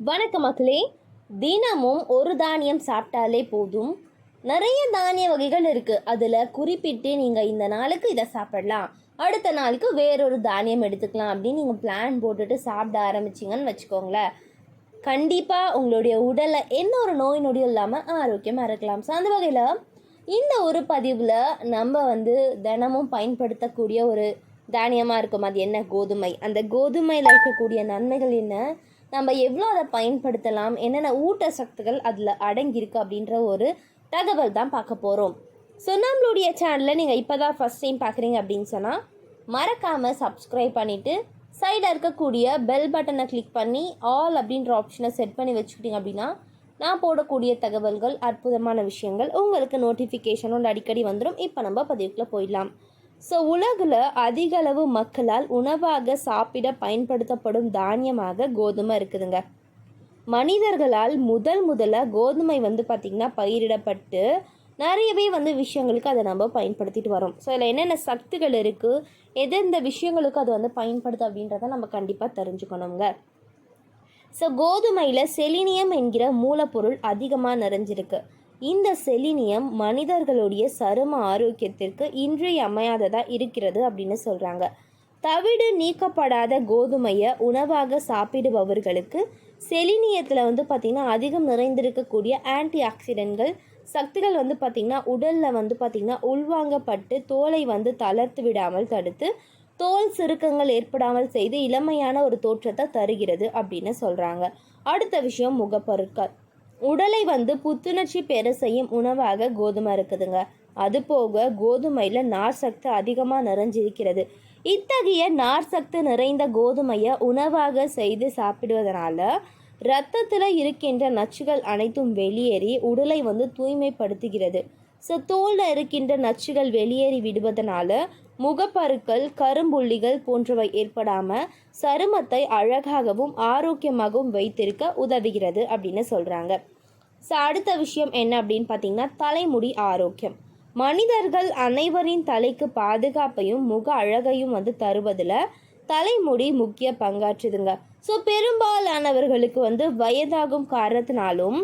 வணக்கம் மக்களே. தினமும் ஒரு தானியம் சாப்பிட்டாலே போதும். நிறைய தானிய வகைகள் இருக்குது. அதில் குறிப்பிட்டு நீங்கள் இந்த நாளுக்கு இதை சாப்பிடலாம், அடுத்த நாளுக்கு வேறொரு தானியம் எடுத்துக்கலாம் அப்படின்னு நீங்கள் பிளான் போட்டுட்டு சாப்பிட ஆரம்பிச்சிங்கன்னு வச்சுக்கோங்களேன், கண்டிப்பாக உங்களுடைய உடலில் எந்த ஒரு நோய் நொடியும் இல்லாமல் ஆரோக்கியமாக இருக்கலாம். ஸோ அந்த வகையில் இந்த ஒரு பதிவில் நம்ம தினமும் பயன்படுத்தக்கூடிய ஒரு தானியமாக இருக்கும். அது என்ன? கோதுமை. அந்த கோதுமையில் இருக்கக்கூடிய நன்மைகள் என்ன, நம்ம எவ்வளோ அதை பயன்படுத்தலாம், என்னென்ன ஊட்டச்சத்துக்கள் அதில் அடங்கியிருக்கு அப்படின்ற ஒரு தகவல் தான் பார்க்க போகிறோம். ஸோ நம்மளுடைய சேனலில் நீங்கள் இப்போ தான் ஃபஸ்ட் டைம் பார்க்குறீங்க அப்படின்னு சொன்னால் மறக்காமல் சப்ஸ்கிரைப் பண்ணிவிட்டு சைடில் இருக்கக்கூடிய பெல் பட்டனை கிளிக் பண்ணி ஆல் அப்படின்ற ஆப்ஷனை செட் பண்ணி வச்சுக்கிட்டிங்க அப்படின்னா நான் போடக்கூடிய தகவல்கள், அற்புதமான விஷயங்கள் உங்களுக்கு நோட்டிஃபிகேஷனோட அடிக்கடி வந்துடும். இப்போ நம்ம பதிவுக்குள்ளே போயிடலாம். ஸோ உலகில் அதிகளவு மக்களால் உணவாக சாப்பிட பயன்படுத்தப்படும் தானியமாக கோதுமை இருக்குதுங்க. மனிதர்களால் முதல்ல கோதுமை பார்த்திங்கன்னா பயிரிடப்பட்டு நிறையவே விஷயங்களுக்கு அதை நம்ம பயன்படுத்திட்டு வரோம். ஸோ இதில் என்னென்ன சத்துக்கள் இருக்குது, எந்தெந்த விஷயங்களுக்கு அது பயன்படுது அப்படின்றத நம்ம கண்டிப்பாக தெரிஞ்சுக்கணுங்க. ஸோ கோதுமையில் செலினியம் என்கிற மூலப்பொருள் அதிகமாக நிறைஞ்சிருக்கு. இந்த செலினியம் மனிதர்களுடைய சரும ஆரோக்கியத்திற்கு இன்றியமையாததாக இருக்கிறது அப்படின்னு சொல்கிறாங்க. தவிடு நீக்கப்படாத கோதுமையை உணவாக சாப்பிடுபவர்களுக்கு செலினியத்தில் பார்த்திங்கன்னா அதிகம் நிறைந்திருக்கக்கூடிய ஆன்டி ஆக்சிடென்ட்கள் சக்திகள் பார்த்திங்கன்னா உடலில் பார்த்திங்கன்னா உள்வாங்கப்பட்டு தோலை தளர்த்து விடாமல் தடுத்து தோல் சுருக்கங்கள் ஏற்படாமல் செய்து இளமையான ஒரு தோற்றத்தை தருகிறது அப்படின்னு சொல்கிறாங்க. அடுத்த விஷயம் முகப்பொருட்கள். உடலை புத்துணர்ச்சி பெற செய்யும் உணவாக கோதுமை இருக்குதுங்க. அதுபோக கோதுமையில் நார் சத்து அதிகமாக நிறைஞ்சிருக்கிறது. இத்தகைய நார் சத்து நிறைந்த கோதுமையை உணவாக செய்து சாப்பிடுவதனால இரத்தத்தில் இருக்கின்ற நச்சுகள் அனைத்தும் வெளியேறி உடலை தூய்மைப்படுத்துகிறது. ஸோ தோலில் இருக்கின்ற நச்சுகள் வெளியேறி விடுவதனால முகப்பருக்கள், கரும்புள்ளிகள் போன்றவை ஏற்படாமல் சருமத்தை அழகாகவும் ஆரோக்கியமாகவும் வைத்திருக்க உதவுகிறது அப்படின்னு சொல்கிறாங்க. ஸோ அடுத்த விஷயம் என்ன அப்படின்னு பார்த்தீங்கன்னா தலைமுடி ஆரோக்கியம். மனிதர்கள் அனைவரின் தலைக்கு பாதுகாப்பையும் முக அழகையும் தருவதில் தலைமுடி முக்கிய பங்காற்றுதுங்க. ஸோ பெரும்பாலானவர்களுக்கு வயதாகும் காரணத்தினாலும்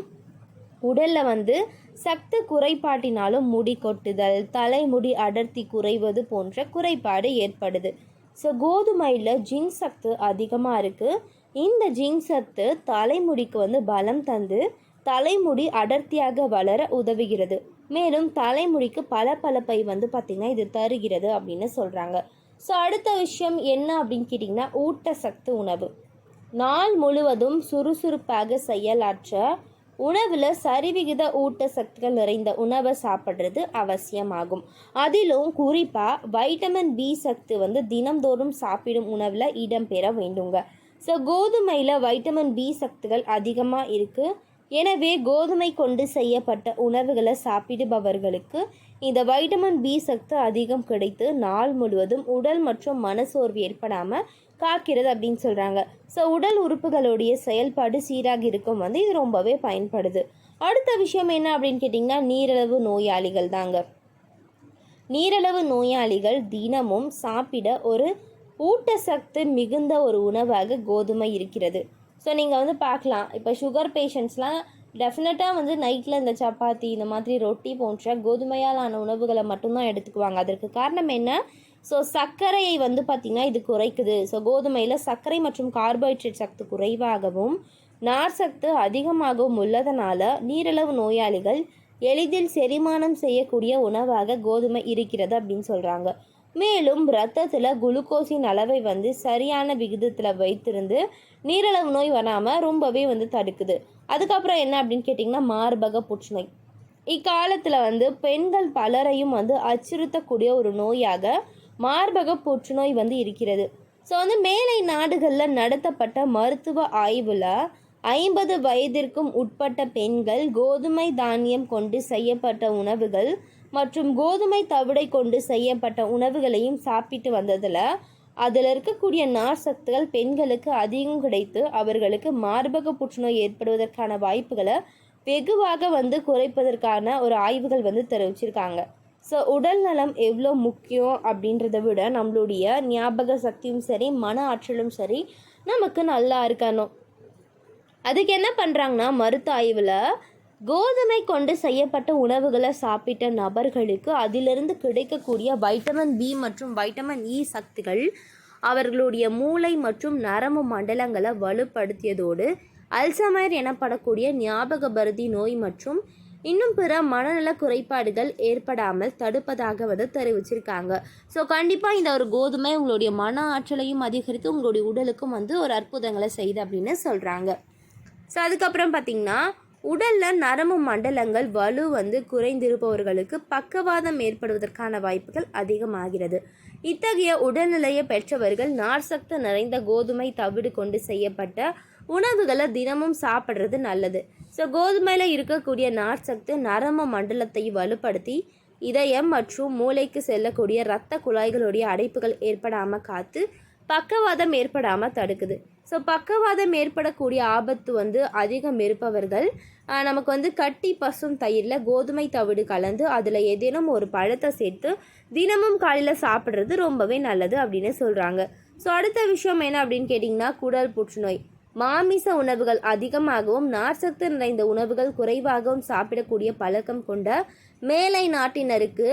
உடலில் சத்து குறைபாட்டினாலும் முடி கொட்டுதல், தலைமுடி அடர்த்தி குறைவது போன்ற குறைபாடு ஏற்படுது. ஸோ கோதுமையில் ஜிங்க் சத்து அதிகமாக இருக்குது. இந்த ஜிங்க் சத்து தலைமுடிக்கு பலம் தந்து தலைமுடி அடர்த்தியாக வளர உதவுகிறது. மேலும் தலைமுடிக்கு பளபளப்பை பார்த்திங்கன்னா இது தருகிறது அப்படின்னு சொல்கிறாங்க. ஸோ அடுத்த விஷயம் என்ன அப்படின்னு கேட்டிங்கன்னா ஊட்டச்சத்து உணவு. நாள் முழுவதும் சுறுசுறுப்பாக செயலாற்ற உணவில் சரிவிகித ஊட்டச்சத்துக்கள் நிறைந்த உணவை சாப்பிட்றது அவசியமாகும். அதிலும் குறிப்பாக வைட்டமின் பி சத்து தினம்தோறும் சாப்பிடும் உணவில் இடம்பெற வேண்டுங்க. ஸோ கோதுமையில் வைட்டமின் பி சத்துக்கள் அதிகமாக இருக்குது. எனவே கோதுமை கொண்டு செய்யப்பட்ட உணவுகளை சாப்பிடுபவர்களுக்கு இந்த வைட்டமின் பி சத்து அதிகம் கிடைத்து நாள் முழுவதும் உடல் மற்றும் மனசோர்வு ஏற்படாமல் காக்கிறது அப்படின்னு சொல்கிறாங்க. ஸோ உடல் உறுப்புகளுடைய செயல்பாடு சீராக இருக்கும் இது ரொம்பவே பயன்படுது. அடுத்த விஷயம் என்ன அப்படின்னு கேட்டிங்கன்னா நீரிழிவு நோயாளிகள் தாங்க. நீரிழிவு நோயாளிகள் தினமும் சாப்பிட ஒரு ஊட்டச்சத்து மிகுந்த ஒரு உணவாக கோதுமை இருக்கிறது. ஸோ நீங்கள் பார்க்கலாம், இப்போ சுகர் பேஷண்ட்ஸ்லாம் டெஃபினட்டாக நைட்டில் இந்த சப்பாத்தி, இந்த மாதிரி ரொட்டி போன்ற கோதுமையாலான உணவுகளை மட்டும்தான் எடுத்துக்குவாங்க. அதற்கு காரணம் என்ன? ஸோ சர்க்கரையை பார்த்திங்கன்னா இது குறைக்குது. ஸோ கோதுமையில் சர்க்கரை மற்றும் கார்போஹைட்ரேட் சத்து குறைவாகவும் நார் சத்து அதிகமாகவும் உள்ளதனால நீரிழிவு நோயாளிகள் எளிதில் செரிமானம் செய்யக்கூடிய உணவாக கோதுமை இருக்கிறது அப்படின்னு சொல்கிறாங்க. மேலும் இரத்தத்தில் குளுக்கோஸின் அளவை சரியான விகிதத்தில் வைத்திருந்து நீரிழிவு நோய் வராமல் ரொம்பவே தடுக்குது. அதுக்கப்புறம் என்ன அப்படின்னு கேட்டிங்கன்னா மார்பக புற்றுநோய். இக்காலத்தில் பெண்கள் பலரையும் அச்சுறுத்தக்கூடிய ஒரு நோயாக மார்பக புற்றுநோய் இருக்கிறது. ஸோ மேலை நாடுகளில் நடத்தப்பட்ட மருத்துவ ஆய்வில் 50 வயதிற்கும் உட்பட்ட பெண்கள் கோதுமை தானியம் கொண்டு செய்யப்பட்ட உணவுகள் மற்றும் கோதுமை தவிடை கொண்டு செய்யப்பட்ட உணவுகளையும் சாப்பிட்டு வந்ததில் அதில் இருக்கக்கூடிய நார் சத்துக்கள் பெண்களுக்கு அதிகம் கிடைத்து அவர்களுக்கு மார்பக புற்றுநோய் ஏற்படுவதற்கான வாய்ப்புகளை வெகுவாக குறைப்பதற்கான ஒரு ஆய்வுகள் தெரிவிச்சிருக்காங்க. ஸோ உடல் நலம் எவ்வளோ முக்கியம் அப்படின்றத விட நம்மளுடைய ஞாபக சக்தியும் சரி, மன ஆற்றலும் சரி நமக்கு நல்லா இருக்கணும். அதுக்கு என்ன பண்ணுறாங்கன்னா மருத்துவ ஆய்வில் கோதுமை கொண்டு செய்யப்பட்ட உணவுகளை சாப்பிட்ட நபர்களுக்கு அதிலிருந்து கிடைக்கக்கூடிய வைட்டமின் பி மற்றும் வைட்டமின் இ சக்திகள் அவர்களுடைய மூளை மற்றும் நரம்பு மண்டலங்களை வலுப்படுத்தியதோடு அல்சைமர் எனப்படக்கூடிய ஞாபக மறதி நோய் மற்றும் இன்னும் பிற மனநல குறைபாடுகள் ஏற்படாமல் தடுப்பதாக தெரிவிச்சிருக்காங்க. ஸோ கண்டிப்பாக இந்த ஒரு கோதுமை உங்களுடைய மன ஆற்றலையும் அதிகரித்து உங்களுடைய உடலுக்கும் ஒரு அற்புதங்களை செய்யுது அப்படின்னு சொல்கிறாங்க. ஸோ அதுக்கப்புறம் பார்த்திங்கன்னா உடலில் நரம்பு மண்டலங்கள் வலு குறைந்திருப்பவர்களுக்கு பக்கவாதம் ஏற்படுவதற்கான வாய்ப்புகள் அதிகமாகிறது. இத்தகைய உடல்நிலையை பெற்றவர்கள் நார்சத்து நிறைந்த கோதுமை தவிடு கொண்டு செய்யப்பட்ட உணவுகளை தினமும் சாப்பிட்றது நல்லது. ஸோ கோதுமையில் இருக்கக்கூடிய நார்சத்து நரம்பு மண்டலத்தை வலுப்படுத்தி இதயம் மற்றும் மூளைக்கு செல்லக்கூடிய இரத்த குழாய்களுடைய அடைப்புகள் ஏற்படாமல் காத்து பக்கவாதம் ஏற்படாமல் தடுக்குது. ஸோ பக்கவாதம் ஏற்படக்கூடிய ஆபத்து அதிகம் இருப்பவர்கள் நமக்கு கட்டி பசும் தயிரில் கோதுமை தவிடு கலந்து அதில் ஏதேனும் ஒரு பழத்தை சேர்த்து தினமும் காலையில் சாப்பிட்றது ரொம்பவே நல்லது அப்படின்னு சொல்கிறாங்க. ஸோ அடுத்த விஷயம் என்ன அப்படின்னு கேட்டிங்கன்னா குடல் புற்றுநோய். மாமிச உணவுகள் அதிகமாகவும் நார்சத்து நிறைந்த உணவுகள் குறைவாகவும் சாப்பிடக்கூடிய பழக்கம் கொண்ட மேலை நாட்டினருக்கு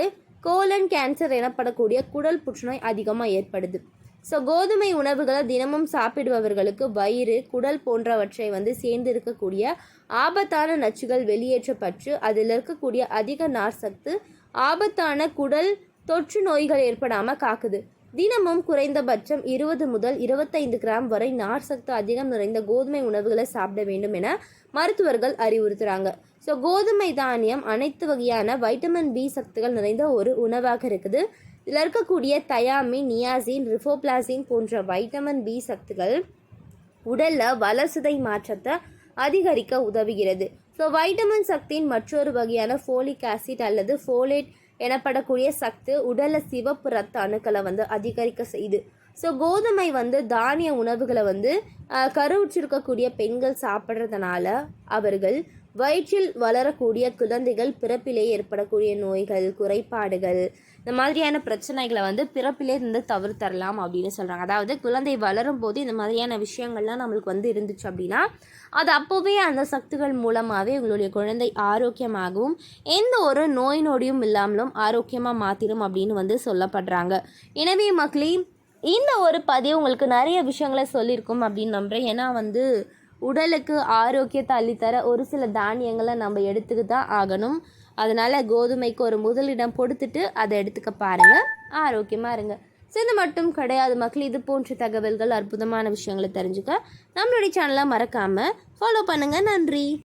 கோலன் கேன்சர் எனப்படக்கூடிய குடல் புற்றுநோய் அதிகமாக ஏற்படுது. ஸோ கோதுமை உணவுகளை தினமும் சாப்பிடுபவர்களுக்கு வயிறு குடல் போன்றவற்றை சேர்ந்து இருக்கக்கூடிய ஆபத்தான நச்சுகள் வெளியேற்றப்பட்டு அதில் இருக்கக்கூடிய அதிக நார்சத்து ஆபத்தான குடல் தொற்று நோய்கள் ஏற்படாமல் காக்குது. தினமும் குறைந்தபட்சம் 20 முதல் 25 கிராம் வரை நார்சத்து அதிகம் நிறைந்த கோதுமை உணவுகளை சாப்பிட வேண்டும் என மருத்துவர்கள் அறிவுறுத்துகிறாங்க. ஸோ கோதுமை தானியம் அனைத்து வகையான வைட்டமின் பி சக்திகள் நிறைந்த ஒரு உணவாக இருக்குது. இதில் இருக்கக்கூடிய தயாமின், நியாசின், ரிஃபோப்ளாசின் போன்ற வைட்டமின் பி சக்திகள் உடலில் வளர்சிதை மாற்றத்தை அதிகரிக்க உதவுகிறது. ஸோ வைட்டமின் சக்தியின் மற்றொரு வகையான ஃபோலிக் ஆசிட் அல்லது ஃபோலேட் எனப்படக்கூடிய சக்தி உடலில் சிவப்பு ரத்த அணுக்களை அதிகரிக்க செய்யுது. ஸோ கோதுமை தானிய உணவுகளை கருவுற்றிருக்கக்கூடிய பெண்கள் சாப்பிட்றதுனால அவர்கள் வயிற்றில் வளரக்கூடிய குழந்தைகள் பிறப்பிலே ஏற்படக்கூடிய நோய்கள் குறைபாடுகள் இந்த மாதிரியான பிரச்சனைகளை பிறப்பிலே தவிர்த்தரலாம் அப்படின்னு சொல்கிறாங்க. அதாவது குழந்தை வளரும் போது இந்த மாதிரியான விஷயங்கள்லாம் நம்மளுக்கு இருந்துச்சு அப்படின்னா அது அப்போவே அந்த சக்திகள் மூலமாகவே உங்களுடைய குழந்தை ஆரோக்கியமாகவும் எந்த ஒரு நோய் நொடியும் இல்லாமலும் ஆரோக்கியமாக மாற்றிடும் அப்படின்னு சொல்லப்படுறாங்க. எனவே மக்களே இந்த ஒரு பதிவு உங்களுக்கு நிறைய விஷயங்களை சொல்லியிருக்கும் அப்படின்னு நம்புகிறேன். ஏன்னா உடலுக்கு ஆரோக்கியத்தை அள்ளித்தர ஒரு சில தானியங்களை நம்ம எடுத்துக்க தான் ஆகணும். அதனால் கோதுமைக்கு ஒரு முதலிடம் கொடுத்துட்டு அதை எடுத்துக்க பாருங்கள், ஆரோக்கியமாக இருங்க. ஸோ இது மட்டும் கிடையாது மக்கள், இது போன்ற தகவல்கள் அற்புதமான விஷயங்களை தெரிஞ்சுக்க நம்மளுடைய சேனலை மறக்காமல் ஃபாலோ பண்ணுங்கள். நன்றி.